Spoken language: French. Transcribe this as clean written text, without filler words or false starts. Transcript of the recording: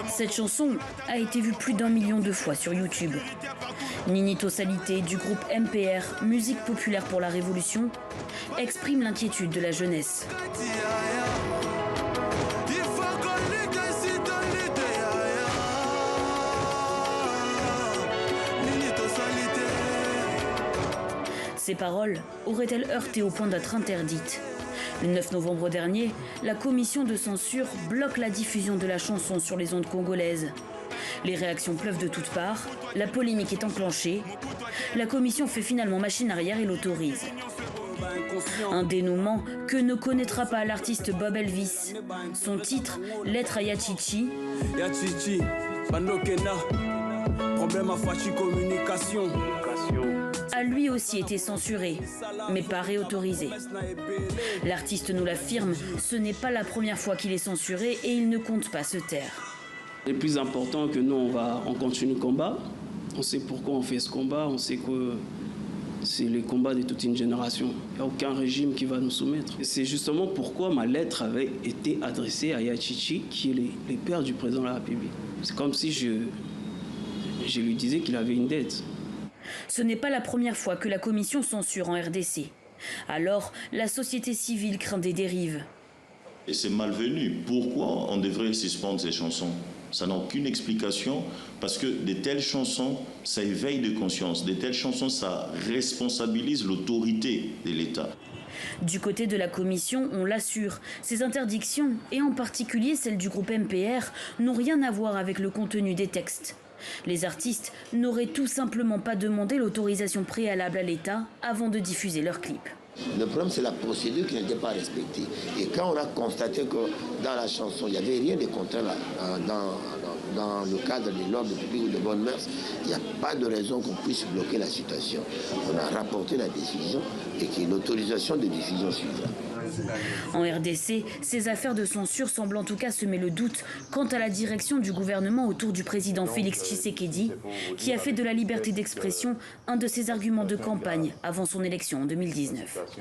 Cette chanson a été vue plus d'1 million de fois sur YouTube. Ninito Salité du groupe MPR, Musique populaire pour la Révolution, exprime l'inquiétude de la jeunesse. Ces paroles auraient-elles heurté au point d'être interdites? Le 9 novembre dernier, la commission de censure bloque la diffusion de la chanson sur les ondes congolaises. Les réactions pleuvent de toutes parts, la polémique est enclenchée. La commission fait finalement machine arrière et l'autorise. Un dénouement que ne connaîtra pas l'artiste Bob Elvis. Son titre, Lettre à Yachichi, a lui aussi été censuré, mais pas réautorisé. L'artiste nous l'affirme, ce n'est pas la première fois qu'il est censuré et il ne compte pas se taire. Le plus important que nous, on continue le combat. On sait pourquoi on fait ce combat, on sait que c'est le combat de toute une génération. Il n'y a aucun régime qui va nous soumettre. C'est justement pourquoi ma lettre avait été adressée à Yachichi, qui est le père du président de la République. C'est comme si je lui disais qu'il avait une dette. Ce n'est pas la première fois que la commission censure en RDC. Alors, la société civile craint des dérives. Et c'est malvenu. Pourquoi on devrait suspendre ces chansons? Ça n'a aucune explication, parce que de telles chansons, ça éveille de conscience. De telles chansons, ça responsabilise l'autorité de l'État. Du côté de la commission, on l'assure, ces interdictions, et en particulier celles du groupe MPR, n'ont rien à voir avec le contenu des textes. Les artistes n'auraient tout simplement pas demandé l'autorisation préalable à l'État avant de diffuser leurs clips. Le problème, c'est la procédure qui n'était pas respectée. Et quand on a constaté que dans la chanson, il n'y avait rien de contraire dans le cadre de l'ordre public ou de bonnes mœurs, il n'y a pas de raison qu'on puisse bloquer la situation. On a rapporté la décision et que l'autorisation de diffusion suivra. En RDC, ces affaires de censure semblent en tout cas semer le doute quant à la direction du gouvernement autour du président Félix Tshisekedi, qui a fait de la liberté d'expression un de ses arguments de campagne avant son élection en 2019.